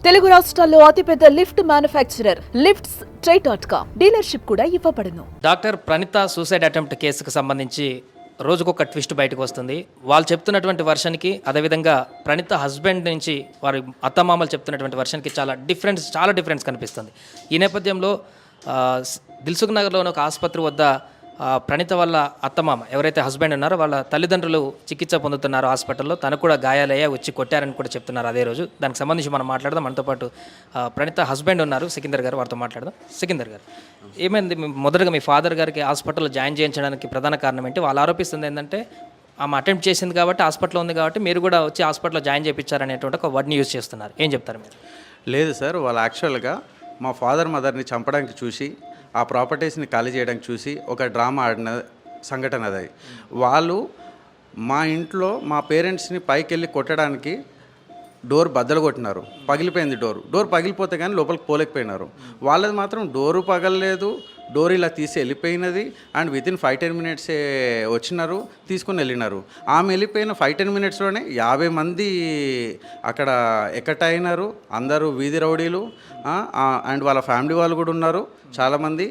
తెలుగు రాష్ట్రాల్లో అతిపెద్ద lift manufacturer lifts ట్రై.com dealership కూడా ఇవ్వబడును. డాక్టర్ ప్రణీత సూసైడ్ అటెంప్ట్ కేసుకు సంబంధించి రోజుకొక ట్విస్ట్ బయటకు వస్తుంది. వాళ్ళు చెప్తున్నటువంటి వర్షన్కి, అదేవిధంగా ప్రణీత హస్బెండ్ నుంచి వారి అత్తమామలు చెప్తున్నటువంటి వర్షన్కి చాలా డిఫరెన్స్ కనిపిస్తుంది. ఈ నేపథ్యంలో దిల్సుఖ్ నగర్లోని ఒక ఆసుపత్రి వద్ద ప్రణీత వాళ్ళ అత్తమామ ఎవరైతే హస్బెండ్ ఉన్నారో వాళ్ళ తల్లిదండ్రులు చికిత్స పొందుతున్నారు హాస్పిటల్లో. తనకు కూడా గాయాలయ్యా, వచ్చి కొట్టారని కూడా చెప్తున్నారు అదే రోజు. దానికి సంబంధించి మనం మాట్లాడదాం. మనతో పాటు ప్రణీత హస్బెండ్ ఉన్నారు సికిందర్ గారు, వారితో మాట్లాడదాం. సికిందర్ గారు, ఏమైంది? మొదటగా మీ ఫాదర్ గారికి హాస్పిటల్లో జాయిన్ చేయించడానికి ప్రధాన కారణం ఏంటి? వాళ్ళు ఆరోపిస్తుంది ఏంటంటే ఆమె అటెంప్ట్ చేసింది కాబట్టి, హాస్పిటల్లో ఉంది కాబట్టి మీరు కూడా వచ్చి హాస్పిటల్లో జాయిన్ చేయించారనేటువంటి ఒక వర్డ్ని యూజ్ చేస్తున్నారు. ఏం చెప్తారు మీరు? లేదు సార్, వాళ్ళు యాక్చువల్గా మా ఫాదర్ మదర్ని చంపడానికి చూసి, ఆ ప్రాపర్టీస్ని ఖాళీ చేయడానికి చూసి ఒక డ్రామా ఆడిన సంఘటన అది. వాళ్ళు మా ఇంట్లో మా పేరెంట్స్ని పైకి వెళ్ళి కొట్టడానికి డోర్ బద్దలు కొట్టినారు. పగిలిపోయింది డోర్ పగిలిపోతే కానీ లోపలికి పోలేకపోయినారు. వాళ్ళది మాత్రం డోరు పగలలేదు, డోర్ ఇలా తీసి వెళ్ళిపోయినది. అండ్ వితిన్ 5-10 మినిట్సే వచ్చినారు, తీసుకుని వెళ్ళినారు. ఆమె వెళ్ళిపోయిన 5-10 మినిట్స్లోనే 50 మంది అక్కడ ఎక్కటైనారు. అందరూ వీధి రౌడీలు అండ్ వాళ్ళ ఫ్యామిలీ వాళ్ళు కూడా ఉన్నారు చాలామంది.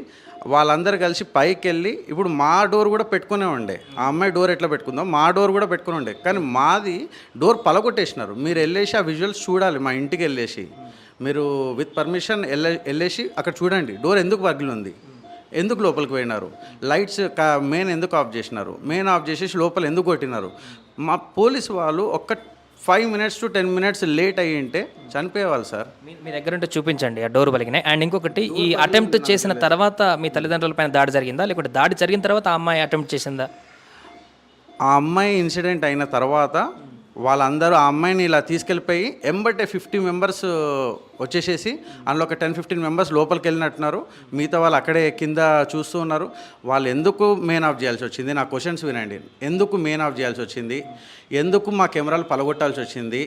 వాళ్ళందరూ కలిసి పైకి వెళ్ళి, ఇప్పుడు మా డోర్ కూడా పెట్టుకునే ఉండే, ఆ అమ్మాయి డోర్ ఎట్లా పెట్టుకుందాం, మా డోర్ కూడా పెట్టుకుని ఉండే, కానీ మాది డోర్ పలగొట్టేసినారు. మీరు వెళ్ళేసి ఆ విజువల్స్ చూడాలి. మా ఇంటికి వెళ్ళేసి మీరు విత్ పర్మిషన్ వెళ్ళేసి అక్కడ చూడండి డోర్ ఎందుకు పగిలింది, ఎందుకు లోపలికి పోయినారు, లైట్స్ మెయిన్ ఎందుకు ఆఫ్ చేసినారు, మెయిన్ ఆఫ్ చేసేసి లోపల ఎందుకు కొట్టినారు. మా పోలీసు వాళ్ళు ఒక్క 5 minutes to 10 minutes లేట్ అయ్యి ఉంటే చనిపోయేవాళ్ళు సార్. మీ దగ్గర ఉంటే చూపించండి ఆ డోర్ పలిగినాయి. అండ్ ఇంకొకటి, ఈ అటెంప్ట్ చేసిన తర్వాత మీ తల్లిదండ్రులపైన దాడి జరిగిందా, లేకుంటే దాడి జరిగిన తర్వాత ఆ అమ్మాయి అటెంప్ట్ చేసిందా? ఆ అమ్మాయి ఇన్సిడెంట్ అయిన తర్వాత వాళ్ళందరూ ఆ అమ్మాయిని ఇలా తీసుకెళ్ళిపోయి ఎంబటే 50 మెంబర్స్ వచ్చేసేసి అందులో ఒక 10-15 మెంబర్స్ లోపలికి వెళ్ళినట్టున్నారు. మిగతా వాళ్ళు అక్కడే కింద చూస్తూ ఉన్నారు. వాళ్ళు ఎందుకు మెయిన్ ఆఫ్ చేయాల్సి వచ్చింది? నా క్వశ్చన్స్ వినండి. ఎందుకు మెయిన్ ఆఫ్ చేయాల్సి వచ్చింది? ఎందుకు మా కెమెరాలు పలగొట్టాల్సి వచ్చింది?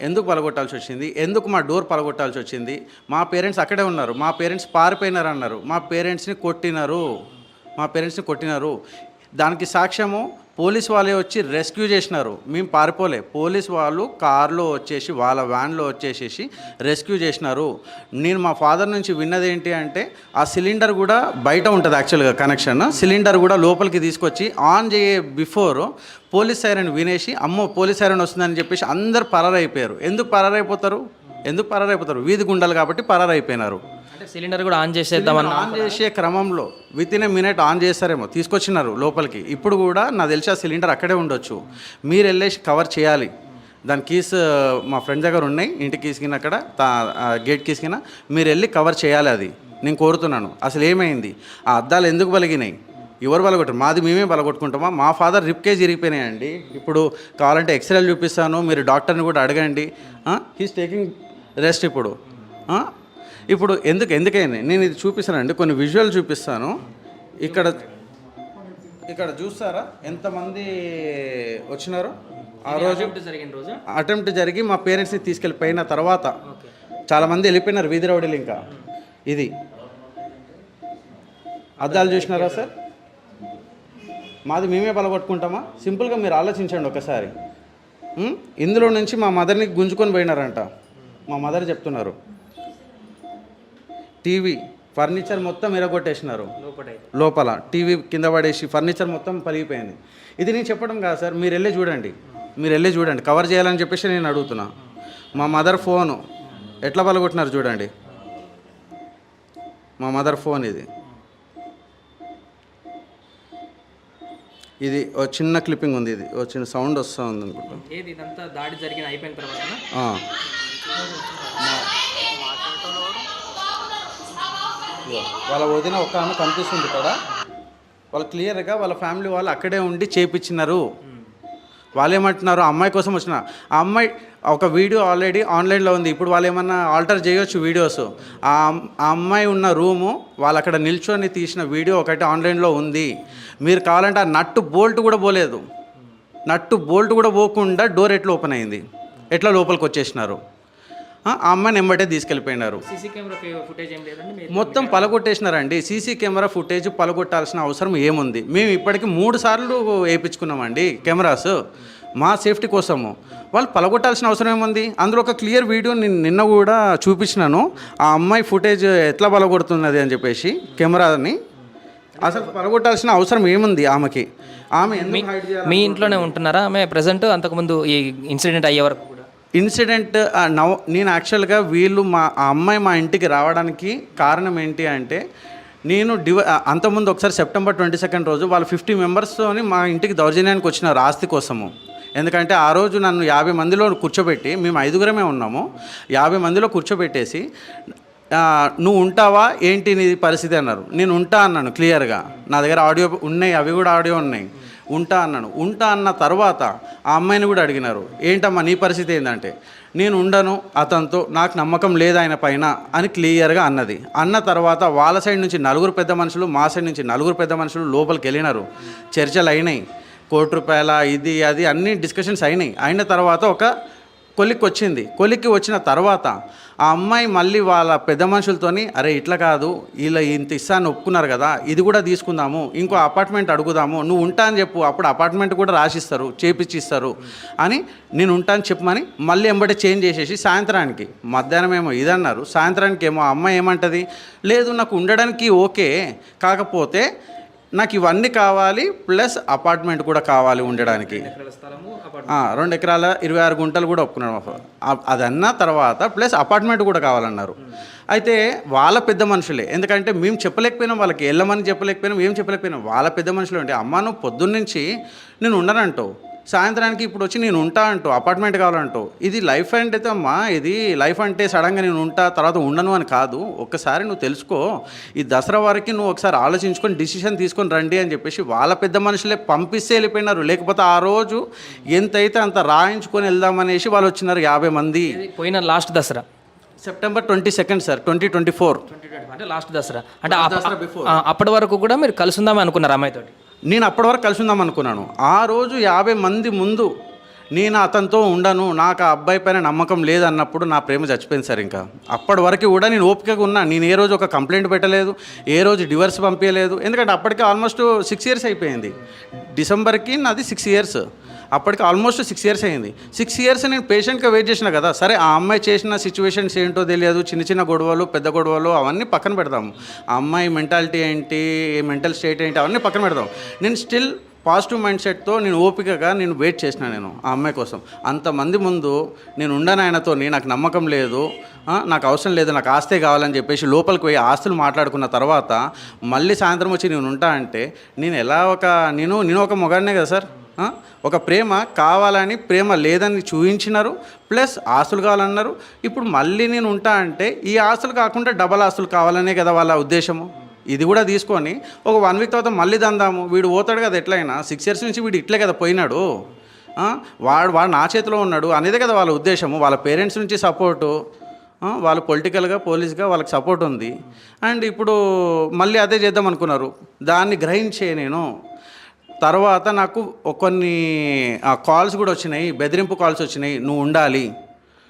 ఎందుకు పలగొట్టాల్సి వచ్చింది? ఎందుకు మా డోర్ పలగొట్టాల్సి వచ్చింది? మా పేరెంట్స్ అక్కడే ఉన్నారు. మా పేరెంట్స్ పారిపోయినారు అన్నారు. మా పేరెంట్స్ని కొట్టినారు. దానికి సాక్ష్యము పోలీస్ వాళ్ళే వచ్చి రెస్క్యూ చేసినారు. మేము పారిపోలే. పోలీస్ వాళ్ళు కార్లో వచ్చేసి, వాళ్ళ వ్యాన్లో వచ్చేసేసి రెస్క్యూ చేసినారు. నేను మా ఫాదర్ నుంచి విన్నది ఏంటి అంటే, ఆ సిలిండర్ కూడా బయట ఉంటుంది యాక్చువల్గా కనెక్షన్. సిలిండర్ కూడా లోపలికి తీసుకొచ్చి ఆన్ చేయే బిఫోర్ పోలీస్ సైరన్ వినేసి, అమ్మో పోలీస్ సైరన్ వస్తుందని చెప్పేసి అందరు పరారైపోయారు. ఎందుకు పరారైపోతారు? వీధి గుండాలు కాబట్టి పరారైపోయినారు. సిలిండర్ కూడా ఆన్ చేసే క్రమంలో వితిన్ ఏ మినిట్ ఆన్ చేస్తారేమో, తీసుకొచ్చినారు లోపలికి. ఇప్పుడు కూడా నాకు తెలిసి ఆ సిలిండర్ అక్కడే ఉండొచ్చు. మీరు వెళ్ళేసి కవర్ చేయాలి. దాని కీస్ మా ఫ్రెండ్ దగ్గర ఉన్నాయి, ఇంటి కీస్ కింద అక్కడ గేట్ కీస్ కింద మీరు వెళ్ళి కవర్ చేయాలి. అది నేను కోరుతున్నాను. అసలు ఏమైంది? ఆ అద్దాలు ఎందుకు పలిగినాయి? ఎవరు పలగొట్టారు? మాది మేమే పలగొట్టుకుంటామా? మా ఫాదర్ రిప్కేజ్ ఇరిగిపోయినాయండి. ఇప్పుడు కావాలంటే ఎక్స్రేలు చూపిస్తాను, మీరు డాక్టర్ని కూడా అడగండి. He's taking rest. ఇప్పుడు ఎందుకైనా నేను ఇది చూపిస్తానండి, కొన్ని విజువల్ చూపిస్తాను. ఇక్కడ చూస్తారా ఎంతమంది వచ్చినారు ఆ రోజు? అటెంప్ట్ జరిగి మా పేరెంట్స్ని తీసుకెళ్ళిపోయిన తర్వాత చాలామంది వెళ్ళిపోయినారు వీధి రౌడీలు. ఇంకా ఇది అద్దాలు చూసినారా సార్? మాది మేమే పలగొట్టుకుంటామా? సింపుల్గా మీరు ఆలోచించండి ఒకసారి. ఇందులో నుంచి మా మదర్ని గుంజుకొని పోయినారంట. మా మదర్ చెప్తున్నారు. టీవీ ఫర్నిచర్ మొత్తం ఎరగొట్టేసినారు. లోపల టీవీ కింద పడేసి ఫర్నిచర్ మొత్తం పలిగిపోయింది. ఇది నేను చెప్పడం కాదు సార్, మీరు వెళ్ళి చూడండి. కవర్ చేయాలని చెప్పేసి నేను అడుగుతున్నా. మా మదర్ ఫోను ఎట్లా పలగొట్టినారు చూడండి. మా మదర్ ఫోన్ ఇది ఓ చిన్న క్లిప్పింగ్ ఉంది. ఇది ఓ చిన్న సౌండ్ వస్తూ ఉంది అనుకుంటా. వాళ్ళ వదిన ఒక ఆమె కనిపిస్తుంది ఇక్కడ. వాళ్ళు క్లియర్గా వాళ్ళ ఫ్యామిలీ వాళ్ళు అక్కడే ఉండి చేపించినారు. వాళ్ళు ఏమంటున్నారు, అమ్మాయి కోసం వచ్చిన ఆ అమ్మాయి ఒక వీడియో ఆల్రెడీ ఆన్లైన్లో ఉంది. ఇప్పుడు వాళ్ళు ఏమన్నా ఆల్టర్ చేయొచ్చు వీడియోస్. ఆ అమ్మాయి ఉన్న రూము వాళ్ళు అక్కడ నిల్చొని తీసిన వీడియో ఒకటి ఆన్లైన్లో ఉంది. మీరు కావాలంటే ఆ నట్టు బోల్ట్ కూడా పోకుండా డోర్ ఎట్లా ఓపెన్ అయింది, ఎట్లా లోపలికి వచ్చేసినారు. ఆ అమ్మాయిని ఎంబటే తీసుకెళ్ళిపోయినారు. మొత్తం పలగొట్టేసినారండి. సీసీ కెమెరా ఫుటేజ్ పలగొట్టాల్సిన అవసరం ఏముంది? మేము ఇప్పటికి 3 సార్లు వేయించుకున్నామండి కెమెరాస్. మా సేఫ్టీ కోసము. వాళ్ళు పలగొట్టాల్సిన అవసరం ఏముంది? అందులో ఒక క్లియర్ వీడియో నేను నిన్న కూడా చూపించినాను. ఆ అమ్మాయి ఫుటేజ్ ఎట్లా పలగొడుతున్నది అని చెప్పేసి కెమెరాని. అసలు పలగొట్టాల్సిన అవసరం ఏముంది ఆమెకి? ఆమె ఎందుకు హైడ్ చేయాలి? మీ ఇంట్లోనే ఉంటున్నారా ఆమె ప్రజెంట్? అంతకుముందు ఈ ఇన్సిడెంట్ అయ్యే వరకు కూడా ఇన్సిడెంట్ నేను యాక్చువల్గా వీళ్ళు ఆ అమ్మాయి మా ఇంటికి రావడానికి కారణం ఏంటి అంటే, నేను అంతకుముందు ఒకసారి సెప్టెంబర్ 22 రోజు వాళ్ళు 50 మెంబర్స్తోని మా ఇంటికి దౌర్జన్యానికి వచ్చినారు ఆస్తి కోసము. ఎందుకంటే ఆ రోజు నన్ను 50 మందిలో కూర్చోబెట్టి, మేము 5గురమే ఉన్నాము, 50 మందిలో కూర్చోబెట్టేసి నువ్వు ఉంటావా ఏంటి నీ పరిస్థితి అన్నారు. నేను ఉంటా అన్నాను క్లియర్గా. నా దగ్గర ఆడియో ఉన్నాయి, అవి కూడా ఆడియో ఉన్నాయి. ఉంటా అన్నాను. ఉంటా అన్న తర్వాత ఆ అమ్మాయిని కూడా అడిగినారు, ఏంటమ్మా నీ పరిస్థితి ఏంటంటే, నేను ఉండను అతనితో, నాకు నమ్మకం లేదు ఆయన పైన అని క్లియర్గా అన్నది. అన్న తర్వాత వాళ్ళ సైడ్ నుంచి 4 పెద్ద మనుషులు, మా సైడ్ నుంచి 4 పెద్ద మనుషులు లోపలికి వెళ్ళినారు. చర్చలు అయినాయి, ₹1 ఇది అది అన్ని డిస్కషన్స్ అయినాయి. అయిన తర్వాత ఒక కొలిక్కి వచ్చింది. కొలిక్కి వచ్చిన తర్వాత ఆ అమ్మాయి మళ్ళీ వాళ్ళ పెద్ద మనుషులతోని, అరే ఇట్లా కాదు, వీళ్ళు ఇంత ఇస్తాను ఒప్పుకున్నారు కదా, ఇది కూడా తీసుకుందాము, ఇంకో అపార్ట్మెంట్ అడుగుదాము, నువ్వు ఉంటా అని చెప్పు, అప్పుడు అపార్ట్మెంట్ కూడా రాసిస్తారు, చేపిచ్చిస్తారు అని, నేను ఉంటాను చెప్పమని మళ్ళీ ఎంబటే చేంజ్ చేసేసి సాయంత్రానికి, మధ్యాహ్నం ఏమో ఇదన్నారు, సాయంత్రానికి ఏమో ఆ అమ్మాయి ఏమంటుంది, లేదు నాకు ఉండడానికి ఓకే, కాకపోతే నాకు ఇవన్నీ కావాలి ప్లస్ అపార్ట్మెంట్ కూడా కావాలి ఉండడానికి. 2 ఎకరాల 26 గుంటలు కూడా ఒప్పుకున్నాడు. అది అన్న తర్వాత ప్లస్ అపార్ట్మెంట్ కూడా కావాలన్నారు. అయితే వాళ్ళ పెద్ద మనుషులే, ఎందుకంటే మేము చెప్పలేకపోయినాం, వాళ్ళకి వెళ్ళమని చెప్పలేకపోయినాం, ఏం చెప్పలేకపోయినాం. వాళ్ళ పెద్ద మనుషులు అంటే, అమ్మ నువ్వు పొద్దున్నుంచి నేను ఉండనంటావు, సాయంత్రానికి ఇప్పుడు వచ్చి నేను ఉంటా అంటూ అపార్ట్మెంట్ కావాలంటావు. ఇది లైఫ్ అంటే అమ్మా, ఇది లైఫ్ అంటే సడన్గా నేను ఉంటా తర్వాత ఉండను అని కాదు. ఒక్కసారి నువ్వు తెలుసుకో, ఈ దసరా వరకు నువ్వు ఒకసారి ఆలోచించుకొని డిసిషన్ తీసుకొని రండి అని చెప్పేసి వాళ్ళ పెద్ద మనుషులే పంపిస్తే వెళ్ళిపోయినారు. లేకపోతే ఆ రోజు ఎంతైతే అంత రాయించుకొని వెళ్దామనేసి వాళ్ళు వచ్చినారు 50 మంది. పోయిన లాస్ట్ దసరా సెప్టెంబర్ 22 సార్, 2024 అంటే లాస్ట్ దసరా. అంటే అప్పటి వరకు కూడా మీరు కలిసి ఉందామని అనుకున్నారు అమ్మాయితోటి? నేను అప్పటి వరకు కలిసి ఉందాం అనుకున్నాను. ఆ రోజు 50 మంది ముందు నేను అతనితో ఉండను, నాకు ఆ అబ్బాయి పైన నమ్మకం లేదన్నప్పుడు నా ప్రేమ చచ్చిపోయింది సార్. ఇంకా అప్పటి వరకు కూడా నేను ఓపికగా ఉన్నా. నేను ఏ రోజు ఒక కంప్లైంట్ పెట్టలేదు, ఏ రోజు డివర్స్ పంపించలేదు. ఎందుకంటే అప్పటికి ఆల్మోస్ట్ 6 ఇయర్స్ అయిపోయింది. డిసెంబర్కి నాది 6 ఇయర్స్. అప్పటికి ఆల్మోస్ట్ 6 ఇయర్స్ అయింది. 6 ఇయర్స్ నేను పేషెంట్గా వెయిట్ చేసిన కదా. సరే ఆ అమ్మాయి చేసిన సిచ్యువేషన్స్ ఏంటో తెలియదు, చిన్న చిన్న గొడవలు పెద్ద గొడవలు అవన్నీ పక్కన పెడతాము. ఆ అమ్మాయి మెంటాలిటీ ఏంటి, మెంటల్ స్టేట్ ఏంటి అవన్నీ పక్కన పెడతాం. నేను స్టిల్ పాజిటివ్ మైండ్ సెట్తో నేను ఓపికగా నేను వెయిట్ చేసిన నేను ఆ అమ్మాయి కోసం. అంతమంది ముందు నేను ఉండను ఆయనతో, నాకు నమ్మకం లేదు, నాకు అవసరం లేదు, నాకు ఆస్తే కావాలని చెప్పేసి లోపలికి పోయి ఆస్తులు మాట్లాడుకున్న తర్వాత మళ్ళీ సాయంత్రం వచ్చి నేను ఉంటా అంటే నేను ఎలా నేను ఒక మొగాడినే కదా సార్. ఒక ప్రేమ కావాలని ప్రేమ లేదని చూపించినారు, ప్లస్ ఆస్తులు కావాలన్నారు. ఇప్పుడు మళ్ళీ నేను ఉంటా అంటే ఈ ఆస్తులు కాకుండా డబల్ ఆస్తులు కావాలనే కదా వాళ్ళ ఉద్దేశము. ఇది కూడా తీసుకొని ఒక 1 వీక్ తర్వాత మళ్ళీ దందాము, వీడు పోతాడు కదా ఎట్లయినా, 6 ఇయర్స్ నుంచి వీడు ఇట్లే కదా పోయినాడు, వాడు నా చేతిలో ఉన్నాడు అనేదే కదా వాళ్ళ ఉద్దేశము. వాళ్ళ పేరెంట్స్ నుంచి సపోర్టు, వాళ్ళు పొలిటికల్గా పోలీస్గా వాళ్ళకి సపోర్ట్ ఉంది. అండ్ ఇప్పుడు మళ్ళీ అదే చేద్దాం అనుకున్నారు. దాన్ని గ్రహించే నేను తర్వాత నాకు కొన్ని కాల్స్ కూడా వచ్చినాయి, బెదిరింపు కాల్స్ వచ్చినాయి, నువ్వు ఉండాలి,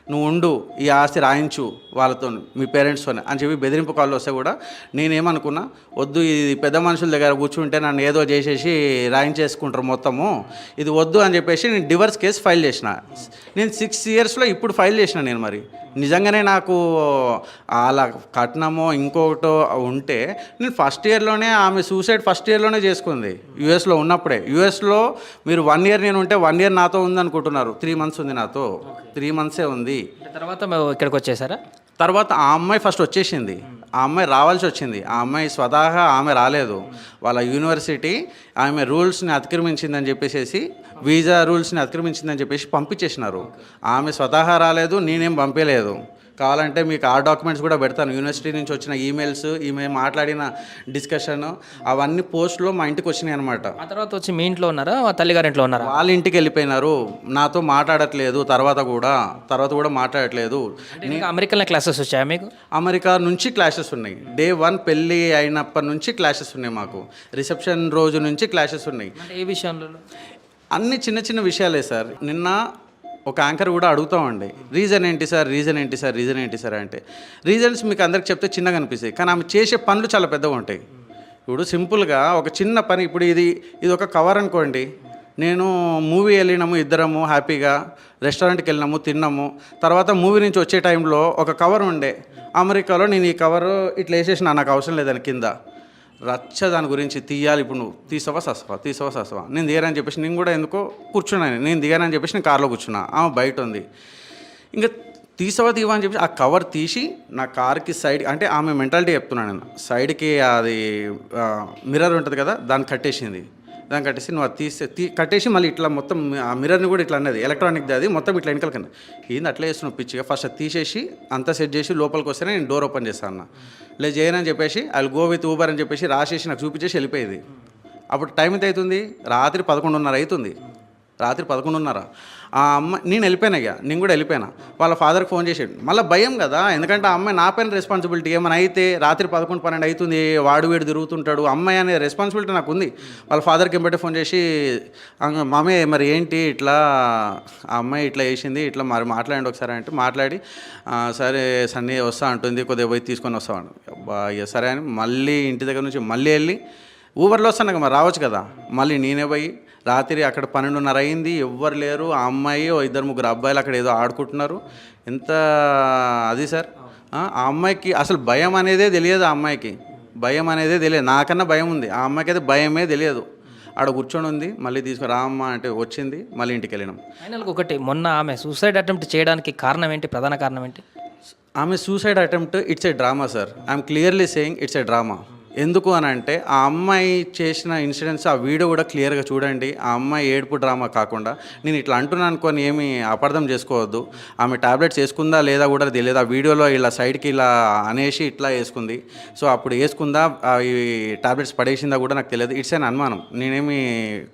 నువ్వు ఉండు, ఈ ఆస్తి రాయించు వాళ్ళతో, మీ పేరెంట్స్తో అని చెప్పి బెదిరింపు కాల్ వస్తే కూడా నేనేమనుకున్నా, వద్దు ఇది పెద్ద మనుషుల దగ్గర కూర్చుంటే నన్ను ఏదో చేసేసి రాయించేసుకుంటారు మొత్తము, ఇది వద్దు అని చెప్పేసి నేను డివర్స్ కేసు ఫైల్ చేసిన. నేను 6 ఇయర్స్లో ఇప్పుడు ఫైల్ చేసిన. నేను మరి నిజంగానే నాకు అలా కట్నమో ఇంకొకటో ఉంటే నేను ఫస్ట్ ఇయర్లోనే, ఆమె సూసైడ్ ఫస్ట్ ఇయర్లోనే చేసుకుంది యూఎస్లో ఉన్నప్పుడే. యూఎస్లో మీరు 1 ఇయర్ నేను ఉంటే 1 ఇయర్ నాతో ఉందనుకుంటున్నారు. 3 మంత్స్ ఉంది నాతో, 3 మంత్సే ఉంది. తర్వాత ఇక్కడికి వచ్చేసారా? తర్వాత ఆ అమ్మాయి ఫస్ట్ వచ్చేసింది, ఆ అమ్మాయి రావాల్సి వచ్చింది. ఆ అమ్మాయి స్వతహా ఆమె రాలేదు. వాళ్ళ యూనివర్సిటీ ఆమె రూల్స్ని అతిక్రమించిందని చెప్పేసి, వీసా రూల్స్ని అతిక్రమించిందని చెప్పేసి పంపించేసినారు. ఆమె స్వతహా రాలేదు, నేనేం పంపించలేదు. కావాలంటే మీకు ఆ డాక్యుమెంట్స్ కూడా పెడతాను. యూనివర్సిటీ నుంచి వచ్చిన ఈమెయిల్స్, ఈమె మాట్లాడిన డిస్కషన్ అవన్నీ పోస్ట్లో మా ఇంటికి వచ్చినాయి అనమాట. ఆ తర్వాత వచ్చి మీ ఇంట్లో ఉన్నారా, తల్లిగారింట్లో ఉన్నారా? వాళ్ళ ఇంటికి వెళ్ళిపోయినారు. నాతో మాట్లాడట్లేదు, తర్వాత కూడా మాట్లాడట్లేదు. అమెరికన్ క్లాసెస్ వచ్చాయా మీకు? అమెరికా నుంచి క్లాసెస్ ఉన్నాయి. డే 1 పెళ్ళి అయినప్పటి నుంచి క్లాసెస్ ఉన్నాయి మాకు. రిసెప్షన్ రోజు నుంచి క్లాసెస్ ఉన్నాయి. ఏ విషయంలో? అన్ని చిన్న చిన్న విషయాలే సార్. నిన్న ఒక యాంకర్ కూడా అడుగుతామండి, రీజన్ ఏంటి సార్ అంటే, రీజన్స్ మీకు అందరికి చెప్తే చిన్నగా అనిపిస్తాయి, కానీ ఆమె చేసే పనులు చాలా పెద్దగా ఉంటాయి. ఇప్పుడు సింపుల్గా ఒక చిన్న పని, ఇప్పుడు ఇది ఒక కవర్ అనుకోండి, నేను మూవీ వెళ్ళినాము ఇద్దరము హ్యాపీగా, రెస్టారెంట్కి వెళ్ళినాము తిన్నాము. తర్వాత మూవీ నుంచి వచ్చే టైంలో ఒక కవర్ ఉండే అమెరికాలో, నేను ఈ కవరు ఇట్లా వేసేసిన, నాకు అవసరం లేదని కింద రచ్చ దాని గురించి తీయాలి. ఇప్పుడు నువ్వు తీసవా ససవా నేను దిగానని చెప్పేసి నేను కూడా ఎందుకో కూర్చున్నాను. నేను దిగానని చెప్పేసి నేను కార్లో కూర్చున్నా, ఆమె బయట ఉంది. ఇంకా తీసవా అని చెప్పి ఆ కవర్ తీసి నా కార్కి సైడ్, అంటే ఆమె మెంటాలిటీ చెప్తున్నాను నేను, సైడ్కి అది మిర్రర్ ఉంటుంది కదా దాన్ని కట్టేసింది. దాన్ని కట్టేసి నువ్వు అది కట్టేసి మళ్ళీ ఇట్లా మొత్తం ఆ మిర్రర్ని కూడా ఇట్లా అన్నది, ఎలక్ట్రానిక్ది అది మొత్తం ఇట్లా వెనకాల కన్నా. ఏంది అట్లా చేస్తున్నావు పిచ్చిగా, ఫస్ట్ అది తీసేసి అంతా సెట్ చేసి లోపలికి వస్తేనే నేను డోర్ ఓపెన్ చేస్తాను అన్న. లేదు చేయనని చెప్పేసి I will go with Uber అని చెప్పేసి రాసేసి నాకు చూపించేసి వెళ్ళిపోయేది. అప్పుడు టైం ఎంత అవుతుంది, రాత్రి 11:30 అవుతుంది. రాత్రి 11:30. ఆ అమ్మాయి, నేను వెళ్ళిపోయాను, ఇక నేను కూడా వెళ్ళిపోయాను. వాళ్ళ ఫాదర్కి ఫోన్ చేసాడు. మళ్ళీ భయం కదా, ఎందుకంటే ఆ అమ్మాయి నా పైన రెస్పాన్సిబిలిటీ. ఏమైనా అయితే రాత్రి 11-12 అవుతుంది, వాడు వీడు తిరుగుతుంటాడు, అమ్మాయి అనే రెస్పాన్సిబిలిటీ నాకు ఉంది. వాళ్ళ ఫాదర్కి ఎంబటే ఫోన్ చేసి, మామే మరి ఏంటి ఇట్లా ఆ అమ్మాయి ఇట్లా వేసింది, ఇట్లా మరి మాట్లాడండి ఒకసారి అంటే మాట్లాడి, సరే సన్నీ వస్తా అంటుంది, కొద్దిగా పోయి తీసుకొని వస్తాను. అబ్బా ఇక సరే అని మళ్ళీ ఇంటి దగ్గర నుంచి మళ్ళీ వెళ్ళి ఊబర్లో వస్తాను మరి రావచ్చు కదా, మళ్ళీ నేనే పోయి రాత్రి అక్కడ 12:30 అయింది, ఎవ్వరు లేరు. ఆ అమ్మాయి 2-3 అబ్బాయిలు అక్కడ ఏదో ఆడుకుంటున్నారు. ఎంత అది సార్, ఆ అమ్మాయికి అసలు భయం అనేదే తెలియదు. ఆ అమ్మాయికి భయం అనేదే తెలియదు, నాకన్నా భయం ఉంది. ఆ అమ్మాయికి అయితే భయమే తెలియదు. ఆడ కూర్చొని ఉంది, మళ్ళీ తీసుకుని రామ్మ అంటే వచ్చింది, మళ్ళీ ఇంటికి వెళ్ళినాం. ఫైనల్గా ఒకటి, మొన్న ఆమె సూసైడ్ అటెంప్ట్ చేయడానికి కారణం ఏంటి, ప్రధాన కారణం ఏంటి? ఆమె suicide attempt it's a drama sir. I'm clearly saying it's a drama. ఎందుకు అని అంటే ఆ అమ్మాయి చేసిన ఇన్సిడెంట్స్, ఆ వీడియో కూడా క్లియర్గా చూడండి. ఆ అమ్మాయి ఏడుపు డ్రామా కాకుండా, నేను ఇట్లా అంటున్నాను అనుకొని ఏమీ అపార్థం చేసుకోవద్దు. ఆమె టాబ్లెట్స్ వేసుకుందా లేదా కూడా తెలియదు. ఆ వీడియోలో ఇలా సైడ్కి ఇలా అనేసి ఇట్లా వేసుకుంది. సో అప్పుడు వేసుకుందా ఈ టాబ్లెట్స్ పడేసిందా కూడా నాకు తెలియదు. ఇట్స్ అన్ అనుమానం, నేనేమి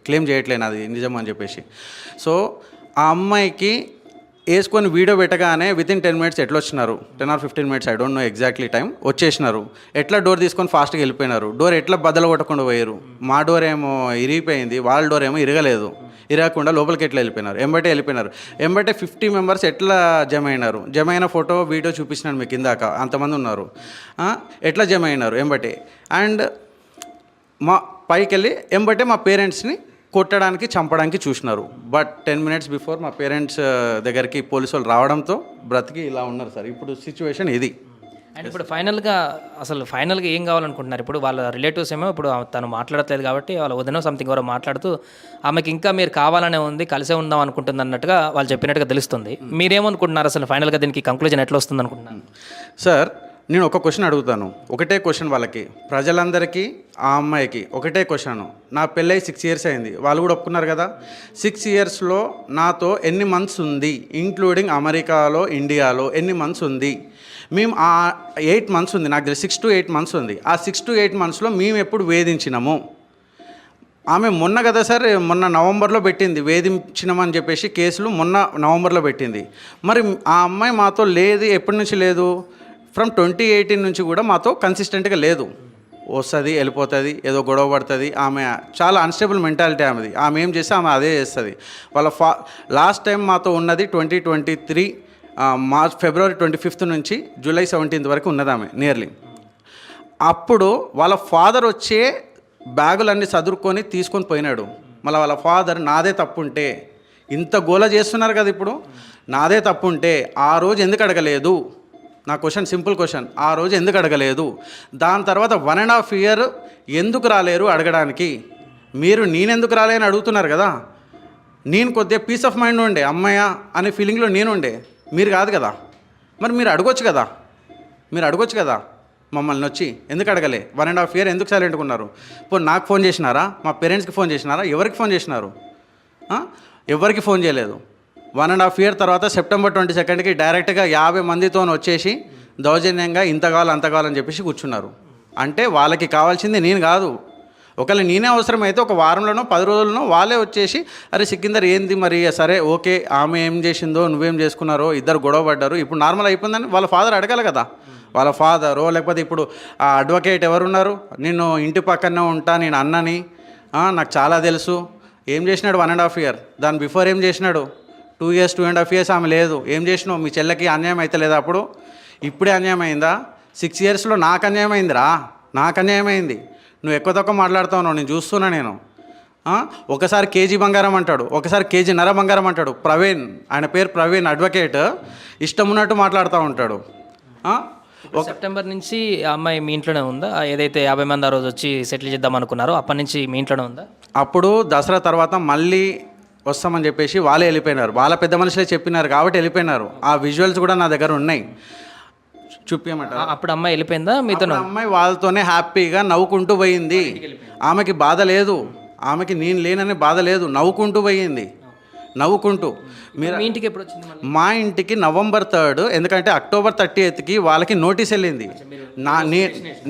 క్లెయిమ్ చేయట్లేను అది నిజం అని చెప్పేసి. సో ఆ అమ్మాయికి వేసుకొని వీడియో పెట్టగానే వితిన్ 10 minutes ఎట్లా వచ్చినారు, 10 or 15 minutes, I don't know exactly time, వచ్చేసినారు. ఎట్లా డోర్ తీసుకొని ఫాస్ట్గా వెళ్ళిపోయినారు. డోర్ ఎట్లా బద్దలు కొట్టకుండా పోయారు. మా డోర్ ఏమో ఇరిగిపోయింది, వాళ్ళ డోర్ ఏమో ఇరగలేదు. ఇరగకుండా లోపలికి ఎట్లా వెళ్ళిపోయినారు, ఎంబటే వెళ్ళిపోయినారు. ఎంబటే 50 members ఎట్లా జమ అయినారు. జమ అయిన ఫోటో వీడియో చూపించినాను మీకు ఇందాక, అంతమంది ఉన్నారు. ఎట్లా జమ అయినారు ఎంబటే. అండ్ మా పైకి వెళ్ళి ఎంబటే మా పేరెంట్స్ని కొట్టడానికి చంపడానికి చూసినారు. బట్ 10 minutes బిఫోర్ మా పేరెంట్స్ దగ్గరికి పోలీసు వాళ్ళు రావడంతో బ్రతికి ఇలా ఉన్నారు సార్. ఇప్పుడు సిచ్యువేషన్ ఇది. అండ్ ఇప్పుడు ఫైనల్గా ఏం కావాలనుకుంటున్నారు? ఇప్పుడు వాళ్ళ రిలేటివ్స్ ఏమో ఇప్పుడు తను మాట్లాడట్లేదు కాబట్టి వాళ్ళ వదిన సంథింగ్ ఎవరో మాట్లాడుతూ ఆమెకి ఇంకా మీరు కావాలనే ఉంది, కలిసే ఉందాం అనుకుంటుంది అన్నట్టుగా వాళ్ళు చెప్పినట్టుగా తెలుస్తుంది. మీరేమనుకుంటున్నారు అసలు ఫైనల్గా దీనికి కంక్లూజన్ ఎట్లా వస్తుంది అనుకుంటున్నారు? సార్ నేను ఒక క్వశ్చన్ అడుగుతాను, ఒకటే క్వశ్చన్ వాళ్ళకి, ప్రజలందరికీ ఆ అమ్మాయికి ఒకటే క్వశ్చన్. నా పెళ్ళై 6 years అయింది, వాళ్ళు కూడా ఒప్పుకున్నారు కదా. 6 yearsలో నాతో ఎన్ని మంత్స్ ఉంది, ఇంక్లూడింగ్ అమెరికాలో ఇండియాలో ఎన్ని మంత్స్ ఉంది? మేము ఆ 8 months ఉంది, నాకు తెలిసి 6 to 8 months ఉంది. ఆ 6 to 8 monthsలో మేము ఎప్పుడు వేధించినాము? ఆమె మొన్న కదా సార్, మొన్న నవంబర్లో పెట్టింది వేధించినామని చెప్పేసి కేసులు, మొన్న నవంబర్లో పెట్టింది. మరి ఆ అమ్మాయి మాతో లేదు, ఎప్పటి నుంచి లేదు? ఫ్రమ్ 2018 నుంచి కూడా మాతో కన్సిస్టెంట్గా లేదు. వస్తుంది వెళ్ళిపోతుంది, ఏదో గొడవ పడుతుంది. ఆమె చాలా అన్స్టేబుల్ మెంటాలిటీ ఆమెది. ఆమె ఏం చేస్తే ఆమె అదే చేస్తుంది. వాళ్ళ లాస్ట్ టైం మాతో ఉన్నది 2023 February 25th నుంచి July 17th వరకు ఉన్నది ఆమె నియర్లీ. అప్పుడు వాళ్ళ ఫాదర్ వచ్చే బ్యాగులన్నీ చదువుకొని తీసుకొని పోయినాడు. మళ్ళీ వాళ్ళ ఫాదర్ నాదే తప్పుంటే, ఇంత గోల చేస్తున్నారు కదా ఇప్పుడు, నాదే తప్పుంటే ఆ రోజు ఎందుకు అడగలేదు? నా క్వశ్చన్, సింపుల్ క్వశ్చన్, ఆ రోజు ఎందుకు అడగలేదు? దాని తర్వాత 1.5 year ఎందుకు రాలేరు అడగడానికి? మీరు నేనెందుకు రాలేని అడుగుతున్నారు కదా. నేను కొద్దిగా పీస్ ఆఫ్ మైండ్ ఉండే, అమ్మాయ అనే ఫీలింగ్లో నేను ఉండే, మీరు కాదు కదా. మరి మీరు అడగొచ్చు కదా, మమ్మల్ని వచ్చి ఎందుకు అడగలే? 1.5 year ఎందుకు సైలెంట్గా ఉన్నారు? ఇప్పుడు నాకు ఫోన్ చేసినారా, మా పేరెంట్స్కి ఫోన్ చేసినారా, ఎవరికి ఫోన్ చేసినారు? ఎవరికి ఫోన్ చేయలేదు. 1.5 year తర్వాత September 22nd డైరెక్ట్గా 50 మందితో వచ్చేసి దౌర్జన్యంగా ఇంత కావాలి అంత కావాలని చెప్పేసి కూర్చున్నారు. అంటే వాళ్ళకి కావాల్సింది నేను కాదు. ఒకవేళ నేనే అవసరమైతే ఒక వారంలోనో 10 రోజుల్లోనో వాళ్ళే వచ్చేసి, అరే సికిందర్ ఏంది మరి, సరే ఓకే ఆమె ఏం చేసిందో నువ్వేం చేసుకున్నారో, ఇద్దరు గొడవ పడ్డారు, ఇప్పుడు నార్మల్ అయిపోయిందని వాళ్ళ ఫాదర్ అడగాలి కదా. వాళ్ళ ఫాదరో లేకపోతే ఇప్పుడు ఆ అడ్వకేట్ ఎవరున్నారు, నేను ఇంటి పక్కనే ఉంటా, నేను అన్నని, నాకు చాలా తెలుసు, ఏం చేసినాడు 1.5 year? దాని బిఫోర్ ఏం చేసినాడు? 2 years 2.5 years ఆమె లేదు. ఏం చేసినావు? మీ చెల్లెకి అన్యాయం అయితే లేదా? అప్పుడు ఇప్పుడే అన్యాయం అయిందా? 6 yearsలో నాకు అన్యాయం అయిందిరా, నాకు అన్యాయం అయింది. నువ్వు ఎక్కువ తక్కువ మాట్లాడుతావు, నేను చూస్తున్నా. నేను ఒకసారి కేజీ బంగారం అంటాడు, ఒకసారి కేజీన్నర బంగారం అంటాడు. ప్రవీణ్, ఆయన పేరు ప్రవీణ్, అడ్వకేట్, ఇష్టం ఉన్నట్టు మాట్లాడుతూ ఉంటాడు. సెప్టెంబర్ నుంచి ఆ అమ్మాయి మీ ఇంట్లోనే ఉందా? ఏదైతే 50 మంది ఆ రోజు వచ్చి సెటిల్ చేద్దాం అనుకున్నారో అప్పటి నుంచి మీ ఇంట్లోనే ఉందా? అప్పుడు దసరా తర్వాత మళ్ళీ వస్తామని చెప్పేసి వాళ్ళే వెళ్ళిపోయినారు. వాళ్ళ పెద్ద మనుషులే చెప్పినారు కాబట్టి వెళ్ళిపోయినారు. ఆ విజువల్స్ కూడా నా దగ్గర ఉన్నాయి, చూపించమంటారా? అప్పుడు అమ్మాయి వెళ్ళిపోయిందా మీతో? అప్పుడు అమ్మాయి వాళ్ళతోనే హ్యాపీగా నవ్వుకుంటూ పోయింది. ఆమెకి బాధ లేదు, ఆమెకి నేను లేననే బాధ లేదు, నవ్వుకుంటూ పోయింది, నవ్వుకుంటూ. మీరు మీ ఇంటికి ఎప్పుడు వచ్చింది మళ్ళీ? మా ఇంటికి November 3rd, ఎందుకంటే October 30th వాళ్ళకి నోటీస్ వెళ్ళింది.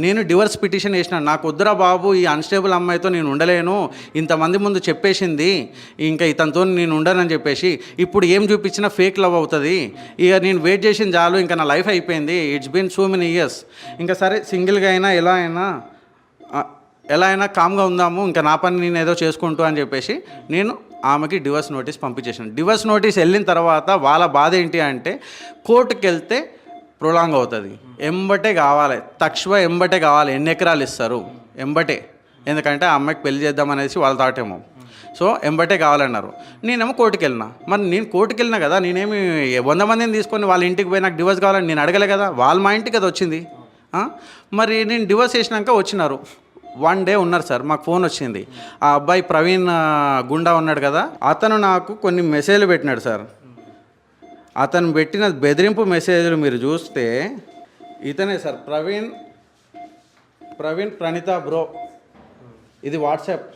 నేను డివర్స్ పిటిషన్ వేసినాను. నాకు వద్దురా బాబు, ఈ అన్స్టేబుల్ అమ్మాయితో నేను ఉండలేను, ఇంతమంది ముందు చెప్పేసింది, ఇంకా ఇతనితో నేను ఉండనని చెప్పేసి. ఇప్పుడు ఏం చూపించినా ఫేక్ లవ్ అవుతుంది, ఇక నేను వెయిట్ చేసిన చాలు, ఇంకా నా లైఫ్ అయిపోయింది, it's been so many years, ఇంకా సరే సింగిల్గా అయినా ఎలా అయినా కామ్గా ఉందాము, ఇంకా నా పని నేను ఏదో చేసుకుంటూ అని చెప్పేసి నేను ఆమెకి డివర్స్ నోటీస్ పంపించేసాను. డివర్స్ నోటీస్ వెళ్ళిన తర్వాత వాళ్ళ బాధ ఏంటి అంటే, కోర్టుకి వెళ్తే ప్రొలాంగ్ అవుతుంది, ఎంబటే కావాలి, ఎంబటే కావాలి, ఎన్ని ఎకరాలు ఇస్తారు ఎంబటే, ఎందుకంటే ఆ అమ్మాయికి పెళ్లి చేద్దామనేసి వాళ్ళ తాటేమో. సో ఎంబటే కావాలన్నారు. నేనేమో కోర్టుకి వెళ్ళినా. మరి నేను కోర్టుకి వెళ్ళినా కదా, నేనేమి 100 మందిని తీసుకొని వాళ్ళ ఇంటికి పోయి నాకు డివర్స్ కావాలని నేను అడగలే కదా, వాళ్ళు మా ఇంటికి కదా వచ్చింది. మరి నేను డివర్స్ చేసినాక వచ్చినారు. 1 day ఉన్నారు సార్, మాకు ఫోన్ వచ్చింది. ఆ అబ్బాయి ప్రవీణ్ గుండా ఉన్నాడు కదా, అతను నాకు కొన్ని మెసేజ్లు పెట్టినాడు సార్. అతను పెట్టిన బెదిరింపు మెసేజ్లు మీరు చూస్తే ఇతనే సార్, ప్రవీణ్ ప్రణీత బ్రో, ఇది వాట్సాప్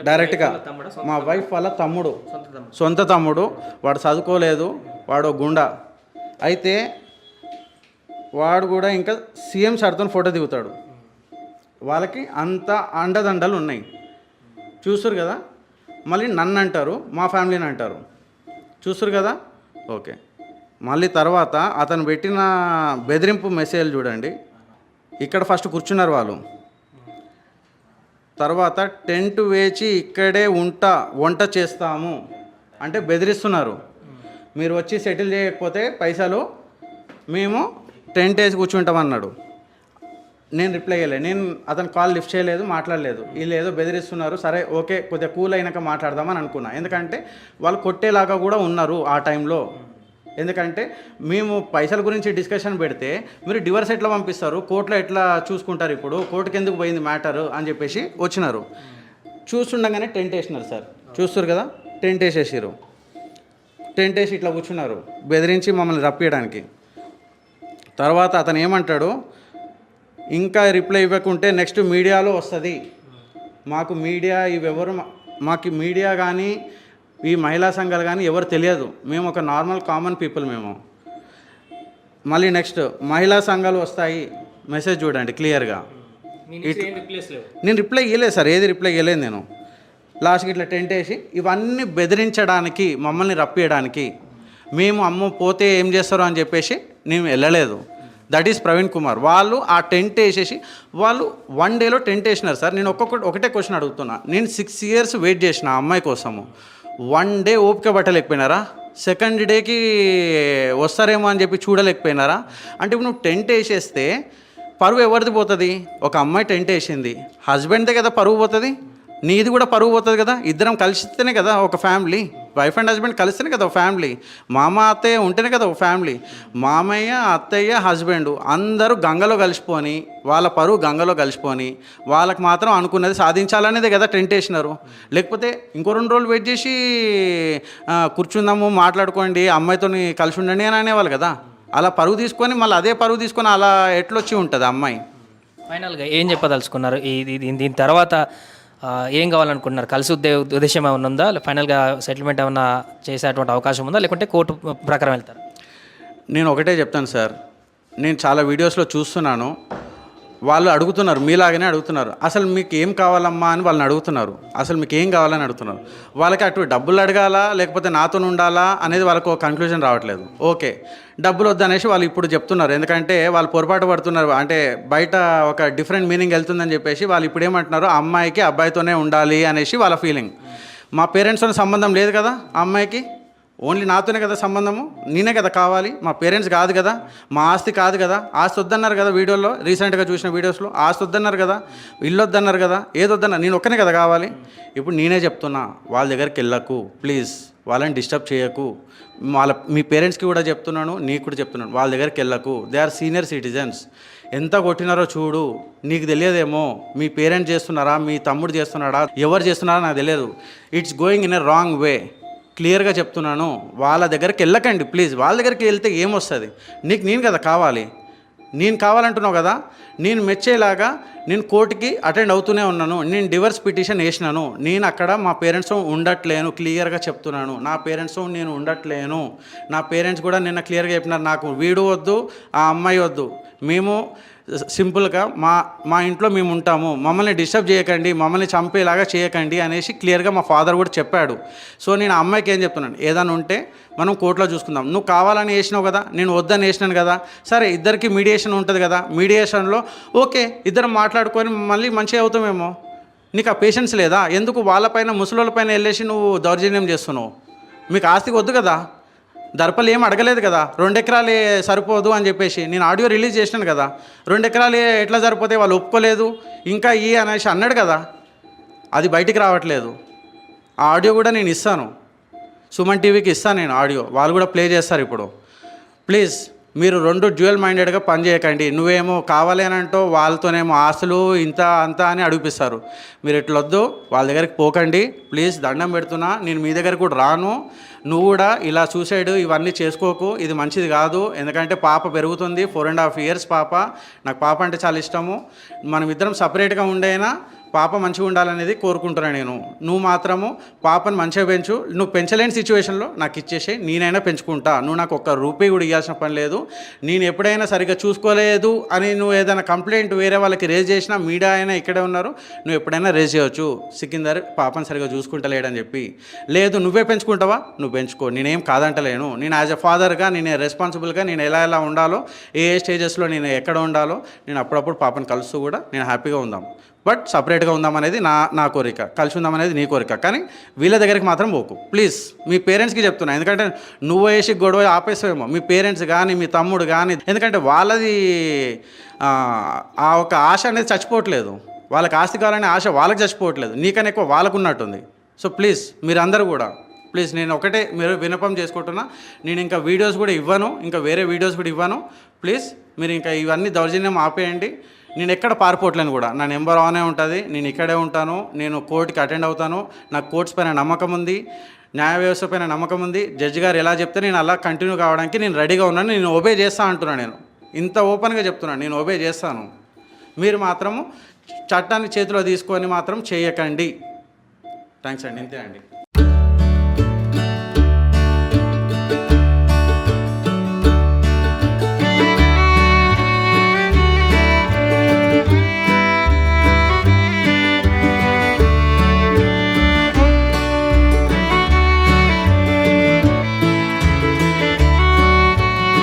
డైరెక్ట్గా. మా వైఫ్ వాళ్ళ తమ్ముడు, సొంత తమ్ముడు, వాడు చదువుకోలేదు, వాడు గుండా. అయితే వాడు కూడా ఇంకా సీఎం సార్తో ఫోటో దిగుతాడు. వాళ్ళకి అంత అండదండలు ఉన్నాయి, చూస్తారు కదా. మళ్ళీ నన్ను అంటారు, మా ఫ్యామిలీని అంటారు, చూస్తారు కదా. ఓకే, మళ్ళీ తర్వాత అతను పెట్టిన బెదిరింపు మెసేజ్ చూడండి. ఇక్కడ ఫస్ట్ కూర్చున్నారు వాళ్ళు, తర్వాత టెంట్ వేచి ఇక్కడే వంట చేస్తాము అంటే బెదిరిస్తున్నారు. మీరు వచ్చి సెటిల్ చేయకపోతే పైసలు మేము టెంట్ వేసి కూర్చుంటామన్నాడు. నేను రిప్లై చేయలేదు, నేను అతను కాల్ లిఫ్ట్ చేయలేదు, మాట్లాడలేదు. వీళ్ళు ఏదో బెదిరిస్తున్నారు, సరే ఓకే కొద్దిగా కూల్ అయినాక మాట్లాడదామని అనుకున్నా. ఎందుకంటే వాళ్ళు కొట్టేలాగా కూడా ఉన్నారు ఆ టైంలో. ఎందుకంటే మేము పైసల గురించి డిస్కషన్ పెడితే మీరు డివర్స్ ఎట్లా పంపిస్తారు, కోర్టులో ఎట్లా చూసుకుంటారు, ఇప్పుడు కోర్టుకి ఎందుకు పోయింది మ్యాటర్ అని చెప్పేసి వచ్చినారు. చూస్తుండగానే టెంట్ వేసినారు సార్, చూస్తారు కదా, టెంట్ వేసేసారు. టెంట్ వేసి ఇట్లా కూర్చున్నారు బెదిరించి మమ్మల్ని రప్పియడానికి. తర్వాత అతను ఏమంటాడు, ఇంకా రిప్లై ఇవ్వకుంటే నెక్స్ట్ మీడియాలో వస్తుంది, మాకు మీడియా ఇవెవరు, మాకు మీడియా కానీ ఈ మహిళా సంఘాలు కానీ ఎవరు తెలియదు, మేము ఒక నార్మల్ కామన్ పీపుల్ మేము. మళ్ళీ నెక్స్ట్ మహిళా సంఘాలు వస్తాయి, మెసేజ్ చూడండి క్లియర్గా. నేను రిప్లై ఇవ్వలేదు సార్, ఏది రిప్లై ఇవ్వలేదు నేను. లాస్ట్కి ఇట్లా టెంట్ వేసి ఇవన్నీ బెదిరించడానికి, మమ్మల్ని రప్పియడానికి, మేము అమ్మ పోతే ఏం చేస్తారు అని చెప్పేసి నేను వెళ్ళలేదు. That is Praveen Kumar. వాళ్ళు ఆ టెంట్ వేసేసి వాళ్ళు 1 dayలో టెంట్ వేసినారు సార్. నేను ఒకటే క్వశ్చన్ అడుగుతున్నా, నేను 6 years వెయిట్ చేసిన ఆ అమ్మాయి కోసము, 1 day ఓపిక పట్టలేకపోయినారా? సెకండ్ డేకి వస్తారేమో అని చెప్పి చూడలేకపోయినారా? అంటే ఇప్పుడు నువ్వు టెంట్ వేసేస్తే పరువు ఎవరిది పోతుంది? ఒక అమ్మాయి టెంట్ వేసింది, హస్బెండ్దే కదా పరువు పోతుంది, నీది కూడా పరువు పోతుంది కదా. ఇద్దరం కలిస్తేనే కదా ఒక ఫ్యామిలీ, వైఫ్ అండ్ హస్బెండ్ కలిస్తేనే కదా ఒక ఫ్యామిలీ. మామ అత్తయ్య ఉంటేనే కదా ఒక ఫ్యామిలీ. మామయ్య అత్తయ్య హస్బెండ్ అందరూ గంగలో కలిసిపోని, వాళ్ళ పరువు గంగలో కలిసిపోని వాళ్ళకి మాత్రం అనుకున్నది సాధించాలనేదే కదా టెంట్ వేసినారు. లేకపోతే ఇంకో 2 రోజులు వెయిట్ చేసి కూర్చుందాము, మాట్లాడుకోండి, అమ్మాయితో కలిసి ఉండండి అని అనేవాళ్ళు కదా. అలా పరువు తీసుకొని మళ్ళీ అదే పరువు తీసుకొని అలా ఎట్లొచ్చి ఉంటుంది అమ్మాయి. ఫైనల్గా ఏం చెప్పదలుచుకున్నారు? దీని తర్వాత ఏం కావాలనుకుంటున్నారు? కలిసి ఉద్దేశం ఏమైనా ఉందా? ఫైనల్గా సెటిల్మెంట్ ఏమైనా చేసేటువంటి అవకాశం ఉందా, లేకుంటే కోర్టు ప్రకారం వెళ్తారు? నేను ఒకటే చెప్తాను సార్, నేను చాలా వీడియోస్లో చూస్తున్నాను, వాళ్ళు అడుగుతున్నారు, మీలాగానే అడుగుతున్నారు, అసలు మీకు ఏం కావాలమ్మా అని వాళ్ళని అడుగుతున్నారు. అసలు మీకు ఏం కావాలని అడుగుతున్నారు. వాళ్ళకి అటు డబ్బులు అడగాలా లేకపోతే నాతో ఉండాలా అనేది వాళ్ళకు కన్క్లూజన్ రావట్లేదు. ఓకే, డబ్బులు వద్దనేసి వాళ్ళు ఇప్పుడు చెప్తున్నారు, ఎందుకంటే వాళ్ళు పొరపాటు పడుతున్నారు, అంటే బయట ఒక డిఫరెంట్ మీనింగ్ వెళ్తుందని చెప్పేసి వాళ్ళు ఇప్పుడు ఏమంటున్నారు, అమ్మాయికి అబ్బాయితోనే ఉండాలి అనేసి వాళ్ళ ఫీలింగ్. మా పేరెంట్స్తో సంబంధం లేదు కదా ఆ అమ్మాయికి, ఓన్లీ నాతోనే కదా సంబంధము, నేనే కదా కావాలి, మా పేరెంట్స్ కాదు కదా, మా ఆస్తి కాదు కదా. ఆస్తి వద్దన్నారు కదా వీడియోలో, రీసెంట్గా చూసిన వీడియోస్లో ఆస్తి వద్దన్నారు కదా, ఇల్లు వద్దన్నారు కదా, ఏది వద్దన్నారు, నేను ఒక్కనే కదా కావాలి. ఇప్పుడు నేనే చెప్తున్నా, వాళ్ళ దగ్గరికి వెళ్ళకు ప్లీజ్, వాళ్ళని డిస్టర్బ్ చేయకు. మీ పేరెంట్స్కి కూడా చెప్తున్నాను, నీకు కూడా చెప్తున్నాను, వాళ్ళ దగ్గరికి వెళ్ళకు. They are senior citizens. ఎంత కొట్టినారో చూడు, నీకు తెలియదేమో, మీ పేరెంట్స్ చేస్తున్నారా, మీ తమ్ముడు చేస్తున్నాడా, ఎవరు చేస్తున్నారా నాకు తెలియదు. It's going in a wrong way. క్లియర్గా చెప్తున్నాను, వాళ్ళ దగ్గరికి వెళ్ళకండి ప్లీజ్. వాళ్ళ దగ్గరికి వెళ్తే ఏమొస్తుంది, నీకు నేను కదా కావాలి, నేను కావాలంటున్నావు కదా. నేను మెచ్చేలాగా నేను కోర్టుకి అటెండ్ అవుతూనే ఉన్నాను, నేను డివర్స్ పిటిషన్ వేసినాను. నేను అక్కడ మా పేరెంట్స్ ఉండట్లేను, క్లియర్గా చెప్తున్నాను, నా పేరెంట్స్ నేను ఉండట్లేను. నా పేరెంట్స్ కూడా నిన్న క్లియర్గా చెప్పినారు, నాకు వీడు వద్దు, ఆ అమ్మాయి వద్దు, మేము సింపుల్గా మా ఇంట్లో మేము ఉంటాము, మమ్మల్ని డిస్టర్బ్ చేయకండి, మమ్మల్ని చంపేలాగా చేయకండి అనేసి క్లియర్గా మా ఫాదర్ కూడా చెప్పాడు. సో నేను ఆ అమ్మాయికి ఏం చెప్తున్నాను, ఏదైనా ఉంటే మనం కోర్టులో చూసుకుందాం. నువ్వు కావాలని వేసినావు కదా, నేను వద్దని వేసినాను కదా, సరే ఇద్దరికి మీడియేషన్ ఉంటుంది కదా, మీడియేషన్లో ఓకే ఇద్దరు మాట్లాడుకొని మళ్ళీ మంచిగా అవుతామేమో. నీకు ఆ పేషెన్స్ లేదా? ఎందుకు వాళ్ళపైన ముసలోళ్ళపైన వెళ్ళేసి నువ్వు దౌర్జన్యం చేస్తున్నావు? మీకు ఆస్తికి వద్దు కదా, దర్పలు ఏం అడగలేదు కదా, 2 ఎకరాలే సరిపోదు అని చెప్పేసి నేను ఆడియో రిలీజ్ చేసినాను కదా. 2 ఎకరాలు ఎట్లా సరిపోతే, వాళ్ళు ఒప్పుకోలేదు ఇంకా అనేసి అన్నాడు కదా, అది బయటికి రావట్లేదు. ఆ ఆడియో కూడా నేను ఇస్తాను, సుమన్ టీవీకి ఇస్తాను నేను ఆడియో, వాళ్ళు కూడా ప్లే చేస్తారు ఇప్పుడు. ప్లీజ్ మీరు 2 డ్యూయల్ మైండెడ్గా పనిచేయకండి. నువ్వేమో కావాలి అని అంటూ వాళ్ళతోనేమో ఆస్తులు ఇంత అంత అని అడిగిపిస్తారు. మీరు ఇట్లొద్దు, వాళ్ళ దగ్గరికి పోకండి ప్లీజ్, దండం పెడుతున్నా. నేను మీ దగ్గర కూడా రాను. నువ్వు కూడా ఇలా సూసైడ్ ఇవన్నీ చేసుకోకు, ఇది మంచిది కాదు. ఎందుకంటే పాప పెరుగుతుంది, 4.5 years పాప. నాకు పాప అంటే చాలా ఇష్టము. మనం ఇద్దరం సపరేట్గా ఉండైనా పాప మంచిగా ఉండాలనేది కోరుకుంటున్నాను నేను. నువ్వు మాత్రము పాపను మంచిగా పెంచు. నువ్వు పెంచలేని సిచ్యువేషన్లో నాకు ఇచ్చేసి నేనైనా పెంచుకుంటా. నువ్వు నాకు ఒక్క రూపాయి కూడా ఇవ్వాల్సిన పని లేదు. నేను ఎప్పుడైనా సరిగ్గా చూసుకోలేదు అని నువ్వు ఏదైనా కంప్లైంట్ వేరే వాళ్ళకి రేజ్ చేసినా, మీడియా అయినా ఇక్కడే ఉన్నారు, నువ్వు ఎప్పుడైనా రేజ్ చేయవచ్చు. సికిందర్ పాపను సరిగ్గా చూసుకుంటలేడని చెప్పి. లేదు నువ్వే పెంచుకుంటావా, నువ్వు పెంచుకో, నేనేం కాదంటలేను. నేను యాజ్ ఎ ఫాదర్గా నేను రెస్పాన్సిబుల్గా నేను ఎలా ఉండాలో, ఏ స్టేజెస్లో నేను ఎక్కడ ఉండాలో, నేను అప్పుడప్పుడు పాపను కలుస్తూ కూడా నేను హ్యాపీగా ఉందాం. బట్ సపరేట్గా ఉందామనేది నా కోరిక, కలిసి ఉందామనేది నీ కోరిక. కానీ వీళ్ళ దగ్గరికి మాత్రం పోకు ప్లీజ్. మీ పేరెంట్స్కి చెప్తున్నా, ఎందుకంటే నువ్వు వేసి గొడవ ఆపేస్తావేమో, మీ పేరెంట్స్ కానీ మీ తమ్ముడు కానీ. ఎందుకంటే వాళ్ళది ఆ ఒక ఆశ అనేది చచ్చిపోవట్లేదు, వాళ్ళకి ఆస్తి కావాలనే ఆశ వాళ్ళకి చచ్చిపోవట్లేదు, నీకన్నా ఎక్కువ వాళ్ళకు ఉన్నట్టుంది. సో ప్లీజ్ మీరందరూ కూడా ప్లీజ్, నేను ఒకటే మీరు విన్నపం చేసుకుంటున్నా, నేను ఇంకా వీడియోస్ కూడా ఇవ్వను, ఇంకా వేరే వీడియోస్ కూడా ఇవ్వను. ప్లీజ్ మీరు ఇంకా ఇవన్నీ దౌర్జన్యం ఆపేయండి. నేను ఎక్కడ పారిపోవట్లేను కూడా, నా నెంబర్ ఆనే ఉంటుంది, నేను ఇక్కడే ఉంటాను, నేను కోర్టుకి అటెండ్ అవుతాను. నాకు కోర్ట్స్ పైన నమ్మకం ఉంది, న్యాయ వ్యవస్థ పైన నమ్మకం ఉంది. జడ్జి గారు ఎలా చెప్తే నేను అలా కంటిన్యూ కావడానికి నేను రెడీగా ఉన్నాను. నేను ఒబే చేస్తాను అంటున్నాను, నేను ఇంత ఓపెన్గా చెప్తున్నాను, నేను ఒబే చేస్తాను. మీరు మాత్రము చట్టాన్ని చేతిలో తీసుకొని మాత్రం చేయకండి. థ్యాంక్స్ అండి, ఇంతే అండి.